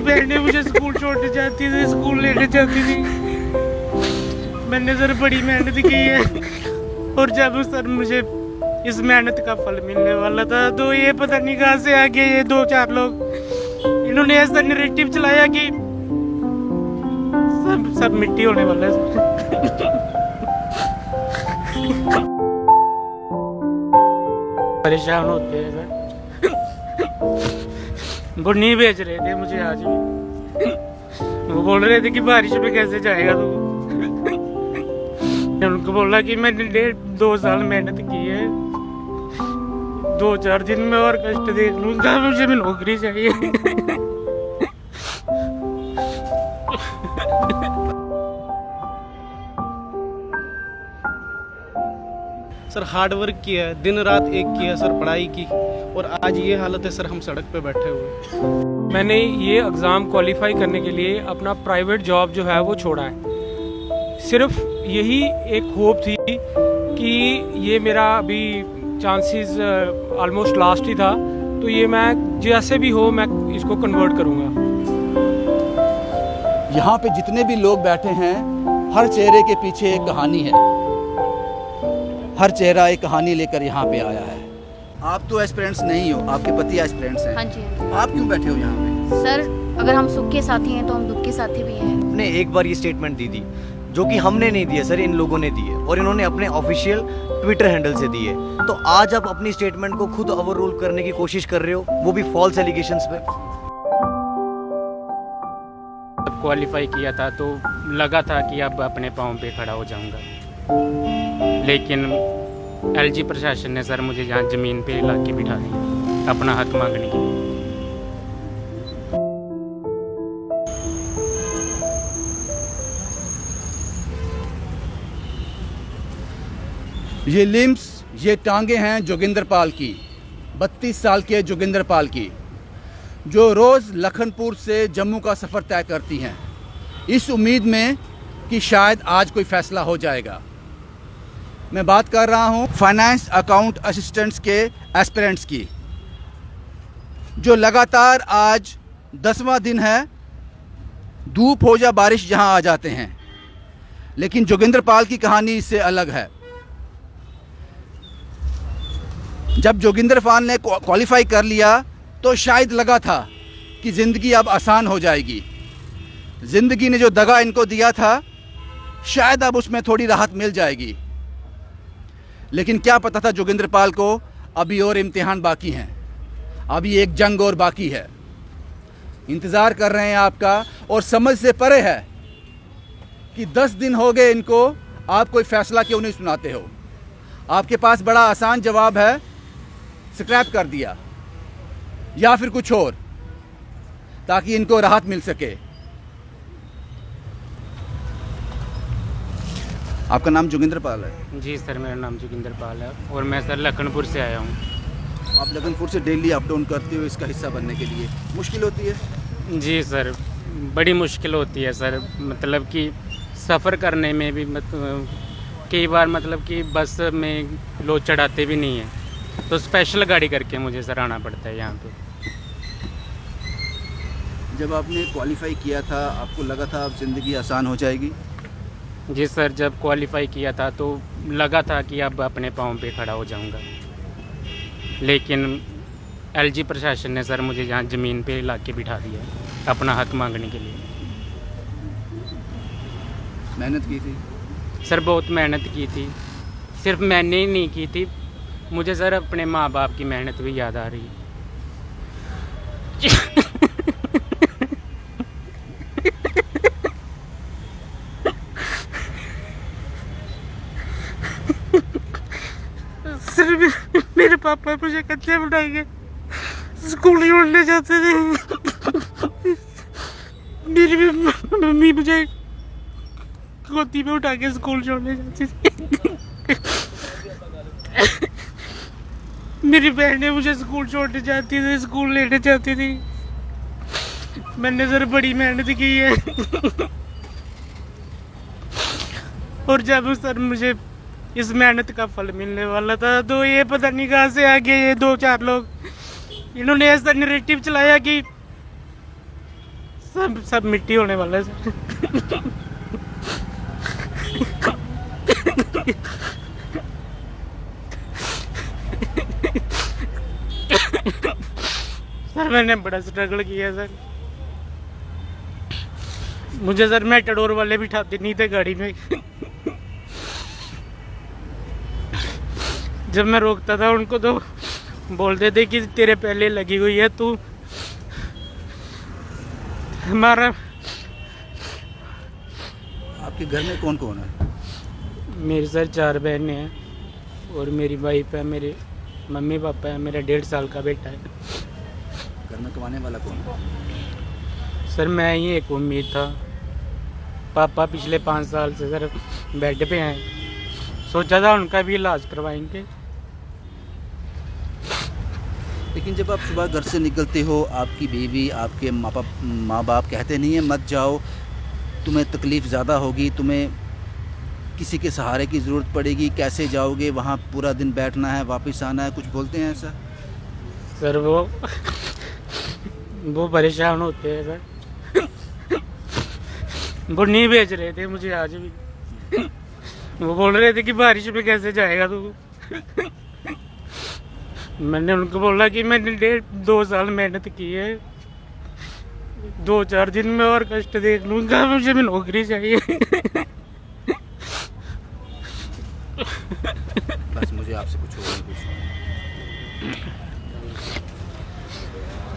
बहनें मुझे स्कूल छोड़ने जाती थी, स्कूल लेने जाती थी। मैंने सर बड़ी मेहनत की है और जब सर मुझे इस मेहनत का फल मिलने वाला था तो ये पता नहीं कहाँ से आ गए ये 2-4 लोग। इन्होंने ऐसा नैरेटिव चलाया कि सब मिट्टी होने वाला है। परेशान होते हैं सर, वो नहीं भेज रहे थे मुझे आज भी। वो बोल रहे थे कि बारिश में कैसे जाएगा तू। उनको बोला कि मैंने 1.5-2 साल मेहनत की है, 2-4 दिन में और कष्ट देख लूंगा, मुझे भी नौकरी चाहिए। सर हार्ड वर्क किया है, दिन रात एक किया सर, पढ़ाई की, और आज ये हालत है सर, हम सड़क पे बैठे हुए। मैंने ये एग्ज़ाम क्वालिफाई करने के लिए अपना प्राइवेट जॉब जो है वो छोड़ा है। सिर्फ यही एक होप थी कि ये मेरा अभी चांसेस ऑलमोस्ट लास्ट ही था, तो ये मैं जैसे भी हो मैं इसको कन्वर्ट करूँगा। यहाँ पे जितने भी लोग बैठे हैं, हर चेहरे के पीछे एक कहानी है, हर चेहरा एक कहानी लेकर यहाँ पे आया है। आप तो एस्पिरेंट्स नहीं हो, आपके पति एस्पिरेंट्स हैं। हाँ जी। आप क्यों बैठे हो यहाँ पे? सर अगर हम सुख के साथी हैं तो हम दुख के साथी भी हैं। ने एक बार ये स्टेटमेंट दी थी जो कि हमने नहीं दिया सर, इन लोगों ने दी है, और इन्होंने अपने ऑफिशियल ट्विटर हैंडल से दी है। तो आज आप अपनी स्टेटमेंट को खुद ओवर रूल करने की कोशिश कर रहे हो, वो भी फॉल्स एलिगेशंस पे। जब क्वालिफाई किया था तो लगा था कि अब अपने पाँव पे खड़ा हो जाऊंगा, लेकिन एलजी प्रशासन ने सर मुझे यहाँ ज़मीन पे ला के बिठा दिया अपना हक मांगने के लिए। ये लिम्स, ये टांगे हैं जोगिंदर पाल की, 32 साल के जोगिंदर पाल की, जो रोज़ लखनपुर से जम्मू का सफ़र तय करती हैं, इस उम्मीद में कि शायद आज कोई फ़ैसला हो जाएगा। मैं बात कर रहा हूँ फाइनेंस अकाउंट असिस्टेंट्स के एस्पिरेंट्स की, जो लगातार आज 10वां दिन है, धूप हो या बारिश जहाँ आ जाते हैं। लेकिन जोगिंदर पाल की कहानी इससे अलग है। जब जोगिंदर पाल ने क्वालिफाई कर लिया तो शायद लगा था कि ज़िंदगी अब आसान हो जाएगी। ज़िंदगी ने जो दगा इनको दिया था, शायद अब उसमें थोड़ी राहत मिल जाएगी। लेकिन क्या पता था जोगिंदर पाल को अभी और इम्तिहान बाकी हैं, अभी एक जंग और बाकी है। इंतज़ार कर रहे हैं आपका, और समझ से परे है कि 10 दिन हो गए इनको, आप कोई फ़ैसला क्यों नहीं सुनाते हो। आपके पास बड़ा आसान जवाब है, स्क्रैप कर दिया या फिर कुछ और, ताकि इनको राहत मिल सके। आपका नाम जोगिंदर पाल है? जी सर, मेरा नाम जोगिंदर पाल है और मैं सर लखनपुर से आया हूँ। आप लखनपुर से डेली अप डाउन करते हो इसका हिस्सा बनने के लिए, मुश्किल होती है? जी सर, बड़ी मुश्किल होती है सर, मतलब कि सफ़र करने में भी कई बार मतलब कि बस में लोग चढ़ाते भी नहीं हैं, तो स्पेशल गाड़ी करके मुझे सर आना पड़ता है यहाँ पे। जब आपने क्वालिफाई किया था, आपको लगा था अब ज़िंदगी आसान हो जाएगी? जी सर, जब क्वालिफाई किया था तो लगा था कि अब अपने पाँव पे खड़ा हो जाऊंगा, लेकिन एलजी प्रशासन ने सर मुझे यहाँ ज़मीन पे ला के बिठा दिया अपना हक मांगने के लिए। मेहनत की थी सर, बहुत मेहनत की थी, सिर्फ मैंने ही नहीं की थी, मुझे सर अपने माँ बाप की मेहनत भी याद आ रही है। सर मेरे पापा मुझे कच्चे बनाएंगे, स्कूल ही उड़ने जाते थे। मेरी मम्मी मुझे गोदी में उठा के स्कूल छोड़ने जाती थी। मेरी बहनें मुझे स्कूल छोड़ने जाती थी, स्कूल लेने जाती थी। मैंने सर बड़ी मेहनत की है और जब सर मुझे इस मेहनत का फल मिलने वाला था तो ये पता नहीं कहाँ से आ गए ये 2-4 लोग। इन्होंने ऐसा नैरेटिव चलाया कि सब मिट्टी होने वाला है सर। सर मैंने बड़ा स्ट्रगल किया सर। मुझे सर मेटाडोर वाले बिठाते नहीं थे गाड़ी में। जब मैं रोकता था उनको तो बोलते थे कि तेरे पहले लगी हुई है तू। हमारा आपके घर में कौन कौन है? मेरे सर 4 बहनें हैं और मेरी वाइफ है, मेरे मम्मी पापा है, मेरा 1.5 साल का बेटा है। घर में कमाने वाला कौन है? सर मैं ही एक उम्मीद था। पापा पिछले 5 साल से सर बेड पे हैं। सोचा था उनका भी इलाज करवाएंगे। लेकिन जब आप सुबह घर से निकलते हो, आपकी बीवी, आपके माँ बाप कहते नहीं है मत जाओ, तुम्हें तकलीफ़ ज़्यादा होगी, तुम्हें किसी के सहारे की ज़रूरत पड़ेगी, कैसे जाओगे वहाँ, पूरा दिन बैठना है, वापस आना है, कुछ बोलते हैं ऐसा? सर वो परेशान होते हैं सर। वो नहीं भेज रहे थे मुझे आज भी। वो बोल रहे थे कि बारिश में कैसे जाएगा तू। मैंने उनको बोला कि मैंने 1.5-2 साल मेहनत की है, 2-4 दिन में और कष्ट देख लूँगा, मुझे भी नौकरी चाहिए। बस मुझे आपसे कुछ और नहीं पूछना।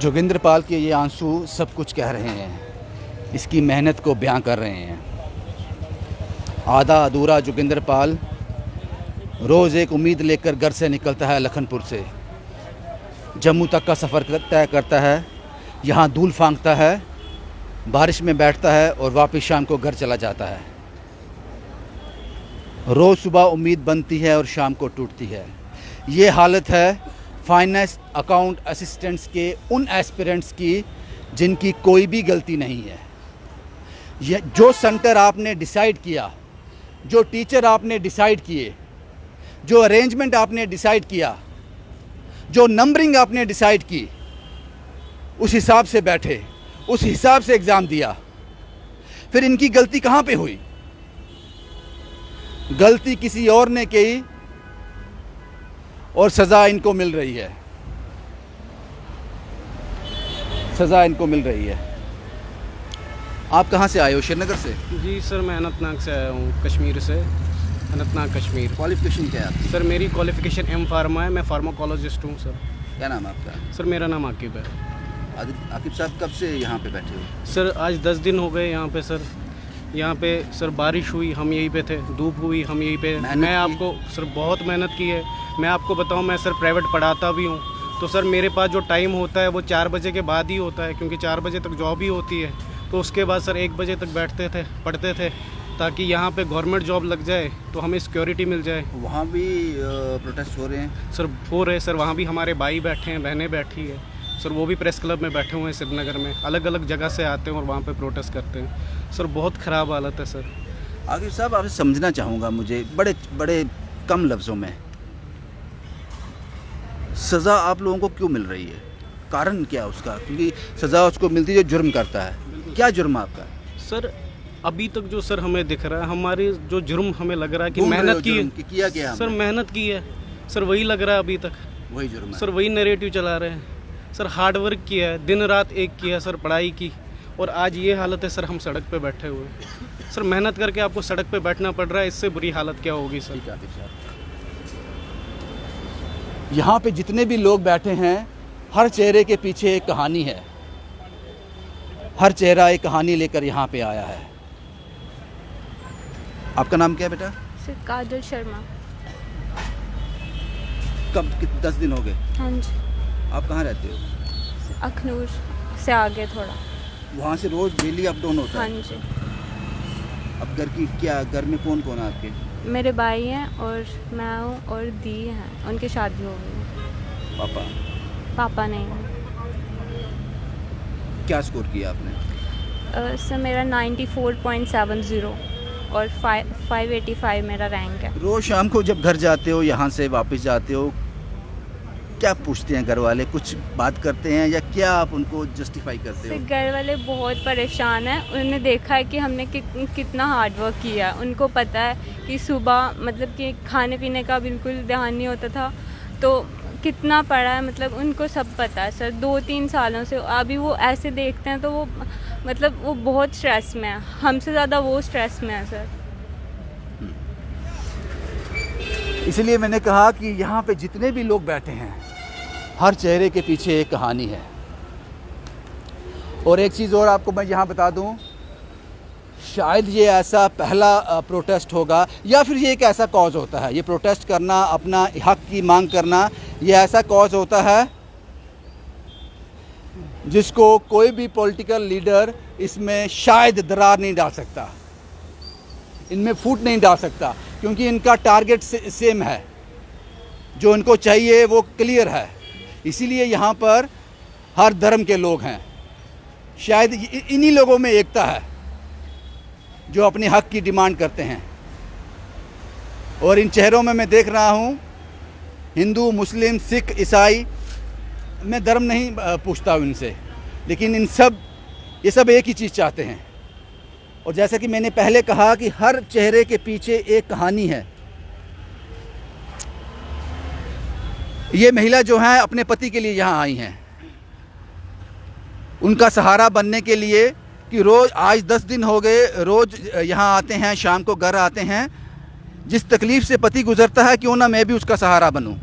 जोगिंद्र पाल के ये आंसू सब कुछ कह रहे हैं, इसकी मेहनत को बयां कर रहे हैं। आधा अधूरा जोगिंद्र पाल रोज़ एक उम्मीद लेकर घर से निकलता है, लखनपुर से जम्मू तक का सफ़र तय करता है, यहाँ धूल फांकता है, बारिश में बैठता है और वापस शाम को घर चला जाता है। रोज़ सुबह उम्मीद बनती है और शाम को टूटती है। ये हालत है फाइनेंस अकाउंट असिस्टेंट्स के उन एस्पिरेंट्स की जिनकी कोई भी गलती नहीं है। ये जो सेंटर आपने डिसाइड किया, जो टीचर आपने डिसाइड किए, जो अरेंजमेंट आपने डिसाइड किया, जो नंबरिंग आपने डिसाइड की, उस हिसाब से बैठे, उस हिसाब से एग्ज़ाम दिया। फिर इनकी गलती कहाँ पे हुई? गलती किसी और ने की और सज़ा इनको मिल रही है, सज़ा इनको मिल रही है। आप कहाँ से आए हो? श्रीनगर से? जी सर, मैं अनंतनाग से आया हूँ, कश्मीर से, अनंतनाग कश्मीर। क्वालिफिकेशन क्या है आपकी? सर मेरी क्वालिफ़िकेशन एम फार्मा है, मैं फार्माकोलॉजिस्ट हूँ सर। क्या नाम है आपका? सर मेरा नाम आकिब है। आकिब साहब कब से यहाँ पे बैठे हो? सर आज 10 दिन हो गए यहाँ पे सर। यहाँ पे सर बारिश हुई, हम यहीं पे थे, धूप हुई, हम यहीं पे। मैं आपको सर बहुत मेहनत की है। मैं आपको बताऊँ, मैं सर प्राइवेट पढ़ाता भी हूँ, तो सर मेरे पास जो टाइम होता है वो 4 बजे के बाद ही होता है, क्योंकि 4 बजे तक जॉब ही होती है। तो उसके बाद सर 1 बजे तक बैठते थे, पढ़ते थे, ताकि यहाँ पे गवर्नमेंट जॉब लग जाए तो हमें सिक्योरिटी मिल जाए। वहाँ भी प्रोटेस्ट हो रहे हैं? सर हो रहे सर, वहाँ भी हमारे भाई बैठे हैं, बहनें बैठी है सर, वो भी प्रेस क्लब में बैठे हुए हैं श्रीनगर में, अलग अलग जगह से आते हैं और वहाँ पे प्रोटेस्ट करते हैं सर। बहुत ख़राब हालत है सर। आकिब साहब आपसे समझना चाहूँगा, मुझे बड़े बड़े कम लफ्ज़ों में, सज़ा आप लोगों को क्यों मिल रही है? कारण क्या उसका? क्योंकि सज़ा उसको मिलती है जो जुर्म करता है। क्या जुर्म आपका? सर अभी तक जो सर हमें दिख रहा है, हमारी जो जुर्म हमें लग रहा है कि घूम रहे मेहनत हो की जुर्म की, किया क्या सर, हमने? मेहनत की है सर, वही लग रहा है अभी तक। वही जुर्म है। सर वही नैरेटिव चला रहे हैं सर। हार्ड वर्क किया है, दिन रात एक किया सर, पढ़ाई की, और आज ये हालत है सर, हम सड़क पे बैठे हुए हैं सर। मेहनत करके आपको सड़क पे बैठना पड़ रहा है, इससे बुरी हालत क्या होगी सर? ठीक है आकिब साहब। यहाँ पे जितने भी लोग बैठे हैं, हर चेहरे के पीछे एक कहानी है, हर चेहरा एक कहानी लेकर यहाँ पे आया है। आपका नाम क्या है बेटा? सर काजल शर्मा। कब 10 दिन हो गए? हाँ जी। आप कहाँ रहते हो? अखनूर से आगे थोड़ा। वहाँ से रोज़ डेली अप डाउन होता हाँ है? जी। अब घर में कौन कौन है आपके? मेरे भाई हैं और मैं हूँ और दी हैं, उनकी शादी हो गई है। पापा? पापा नहीं हैं। क्या स्कोर किया आपने? सर मेरा 94.70 और 585 मेरा रैंक है। रोज़ शाम को जब घर जाते हो, यहाँ से वापस जाते हो, क्या पूछते हैं घर वाले, कुछ बात करते हैं या क्या आप उनको जस्टिफाई करते हो? घर वाले बहुत परेशान हैं। उन्होंने देखा है कि हमने कितना हार्ड वर्क किया। उनको पता है कि सुबह मतलब कि खाने पीने का बिल्कुल ध्यान नहीं होता था, तो कितना पड़ा है, मतलब उनको सब पता है सर। 2-3 सालों से अभी वो ऐसे देखते हैं तो वो मतलब वो बहुत स्ट्रेस में है, हमसे ज़्यादा वो स्ट्रेस में है सर। इसलिए मैंने कहा कि यहाँ पे जितने भी लोग बैठे हैं, हर चेहरे के पीछे एक कहानी है। और एक चीज़ और आपको मैं यहाँ बता दूँ, शायद ये ऐसा पहला प्रोटेस्ट होगा या फिर ये एक ऐसा कॉज होता है, ये प्रोटेस्ट करना, अपना हक की मांग करना, ये ऐसा कॉज होता है जिसको कोई भी पॉलिटिकल लीडर इसमें शायद दरार नहीं डाल सकता, इनमें फूट नहीं डाल सकता, क्योंकि इनका टारगेट सेम है, जो इनको चाहिए वो क्लियर है। इसीलिए यहाँ पर हर धर्म के लोग हैं। शायद इन्हीं लोगों में एकता है जो अपने हक की डिमांड करते हैं। और इन चेहरों में मैं देख रहा हूँ हिंदू, मुस्लिम, सिख, ईसाई, मैं धर्म नहीं पूछता हूँ इनसे, लेकिन ये सब एक ही चीज़ चाहते हैं। और जैसा कि मैंने पहले कहा कि हर चेहरे के पीछे एक कहानी है। ये महिला जो है अपने पति के लिए यहाँ आई हैं, उनका सहारा बनने के लिए कि रोज़, आज 10 दिन हो गए, रोज़ यहाँ आते हैं, शाम को घर आते हैं। जिस तकलीफ़ से पति गुजरता है, क्यों ना मैं भी उसका सहारा बनूं।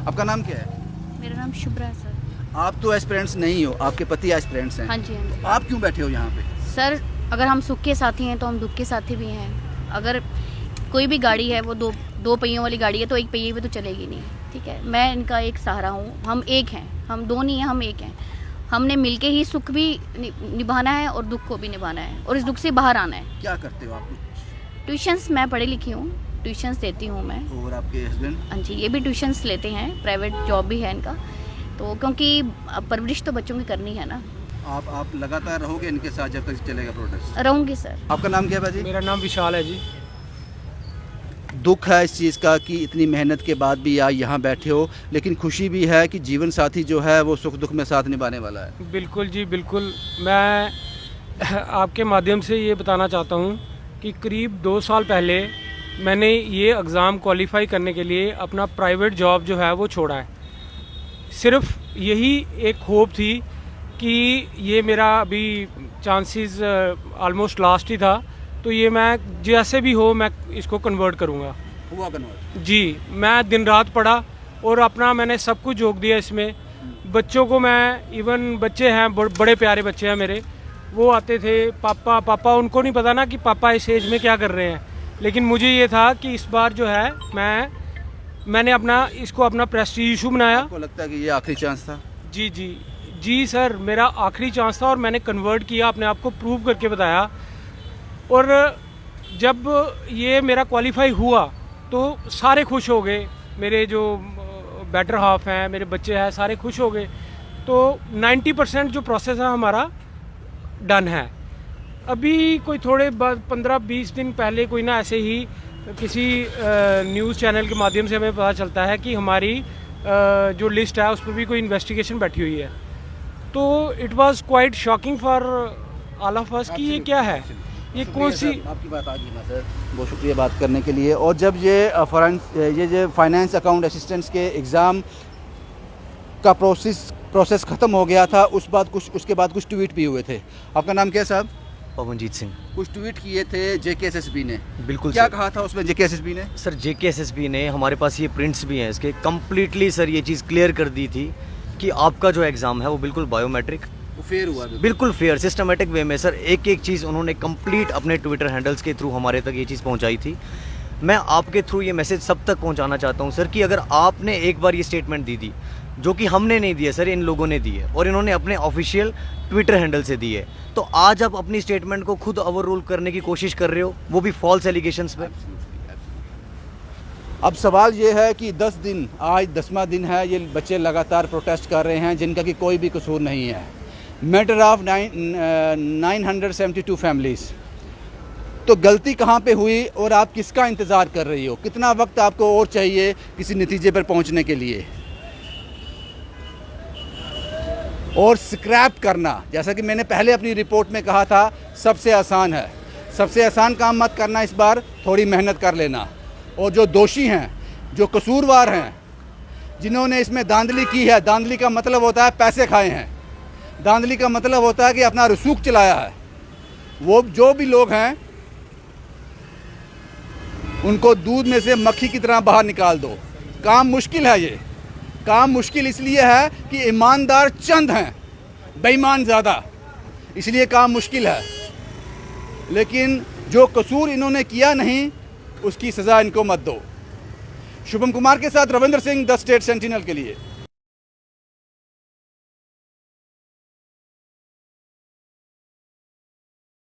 आपका नाम क्या है? मेरा नाम शुभ्रा है सर। आप तो एस्पिरेंट्स नहीं हो, आपके पति एस्पिरेंट्स हैं। हाँ जी, हाँ जी। आप क्यों बैठे हो यहाँ पे? सर, अगर हम सुख के साथी हैं तो हम दुख के साथी भी हैं। अगर कोई भी गाड़ी है वो दो पहियों वाली गाड़ी है तो एक पहिए पे तो चलेगी नहीं, ठीक है। मैं इनका एक सहारा हूँ, हम एक हैं, हम दो नहीं हैं, हम एक हैं। हमने मिलके ही सुख भी निभाना है और दुख को भी निभाना है और इस दुख से बाहर आना है। क्या करते हो आप? ट्यूशन्स, मैं पढ़ी लिखी हूँ, ट्यूशन्स देती हूँ मैं। और आपके हस्बैंड? हाँ जी, ये भी ट्यूशन्स लेते हैं, प्राइवेट जॉब भी है इनका। तो क्योंकि परवरिश तो बच्चों की करनी है ना। आप लगातार रहोगे इनके साथ जब तक चलेगा प्रोटेस्ट? रहूँगी सर। आपका नाम क्या है भाजी? मेरा नाम विशाल है जी। दुख है इस चीज़ का कि इतनी मेहनत के बाद भी आप यहाँ बैठे हो, लेकिन खुशी भी है कि जीवन साथी जो है वो सुख दुख में साथ निभाने वाला है। बिल्कुल जी, बिल्कुल। मैं आपके माध्यम से ये बताना चाहता हूँ कि करीब 2 साल पहले मैंने ये एग्ज़ाम क्वालिफाई करने के लिए अपना प्राइवेट जॉब जो है वो छोड़ा है। सिर्फ यही एक होप थी कि ये मेरा अभी चांसेस ऑलमोस्ट लास्ट ही था, तो ये मैं जैसे भी हो मैं इसको कन्वर्ट करूँगा। हुआ कन्वर्ट? जी, मैं दिन रात पढ़ा और अपना मैंने सब कुछ झोंक दिया इसमें। बच्चों को मैं, इवन बच्चे हैं, बड़े प्यारे बच्चे हैं मेरे, वो आते थे, पापा, उनको नहीं पता ना कि पापा इस एज में क्या कर रहे हैं, लेकिन मुझे ये था कि इस बार जो है मैंने इसको अपना प्रेस्टीज इशू बनाया। आपको लगता है कि ये आखिरी चांस था? जी सर, मेरा आखिरी चांस था और मैंने कन्वर्ट किया, अपने आप को प्रूव करके बताया। और जब ये मेरा क्वालिफाई हुआ तो सारे खुश हो गए, मेरे जो बेटर हाफ हैं, मेरे बच्चे हैं, सारे खुश हो गए। तो 90% जो प्रोसेस है हमारा डन है। अभी कोई थोड़े 15-20 दिन पहले कोई ना ऐसे ही किसी न्यूज़ चैनल के माध्यम से हमें पता चलता है कि हमारी जो लिस्ट है उस पर भी कोई इन्वेस्टिगेशन बैठी हुई है। तो it was quite shocking for all of us कि ये क्या है, ये कौन सी। आपकी बात आ गई ना सर, बहुत शुक्रिया बात करने के लिए। और जब ये जो फाइनेंस अकाउंट असिस्टेंट्स के एग्ज़ाम का प्रोसेस ख़त्म हो गया था, उसके बाद कुछ ट्वीट भी हुए थे। आपका नाम क्या है साहब? पवनजीत सिंह। कुछ ट्वीट किए थे JKSSB ने। बिल्कुल क्या सर। कहा था उसमें JKSSB ने? सर, JKSSB ने, हमारे पास ये प्रिंट्स भी हैं इसके, कम्प्लीटली सर ये चीज़ क्लियर कर दी थी कि आपका जो एग्ज़ाम है वो बिल्कुल बायोमेट्रिक, वो फेयर हुआ? बिल्कुल फेयर, सिस्टमेटिक वे में सर एक चीज़ उन्होंने कंप्लीट अपने ट्विटर हैंडल्स के थ्रू हमारे तक ये चीज़ पहुंचाई थी। मैं आपके थ्रू ये मैसेज सब तक पहुंचाना चाहता हूं सर कि अगर आपने एक बार ये स्टेटमेंट दी थी, जो कि हमने नहीं दी है सर, इन लोगों ने दी है और इन्होंने अपने ऑफिशियल ट्विटर हैंडल से दी है, तो आज आप अपनी स्टेटमेंट को खुद ओवर रूल करने की कोशिश कर रहे हो, वो भी फॉल्स एलिगेशंस पे। अब सवाल ये है कि 10 दिन, आज 10वां दिन है, ये बच्चे लगातार प्रोटेस्ट कर रहे हैं जिनका कि कोई भी कसूर नहीं है। Matter of 972 families. तो गलती कहाँ पे हुई और आप किसका इंतज़ार कर रही हो? कितना वक्त आपको और चाहिए किसी नतीजे पर पहुँचने के लिए? और स्क्रैप करना, जैसा कि मैंने पहले अपनी रिपोर्ट में कहा था, सबसे आसान है। सबसे आसान काम मत करना, इस बार थोड़ी मेहनत कर लेना। और जो दोषी हैं, जो कसूरवार हैं, जिन्होंने इसमें धांधली की है, धांधली का मतलब होता है पैसे खाए हैं, धांधली का मतलब होता है कि अपना रसूख चलाया है, वो जो भी लोग हैं उनको दूध में से मक्खी की तरह बाहर निकाल दो। काम मुश्किल है, ये काम मुश्किल इसलिए है कि ईमानदार चंद हैं, बेईमान ज़्यादा, इसलिए काम मुश्किल है। लेकिन जो कसूर इन्होंने किया नहीं, उसकी सज़ा इनको मत दो। शुभम कुमार के साथ Ravindra Singh, the state sentinel के लिए।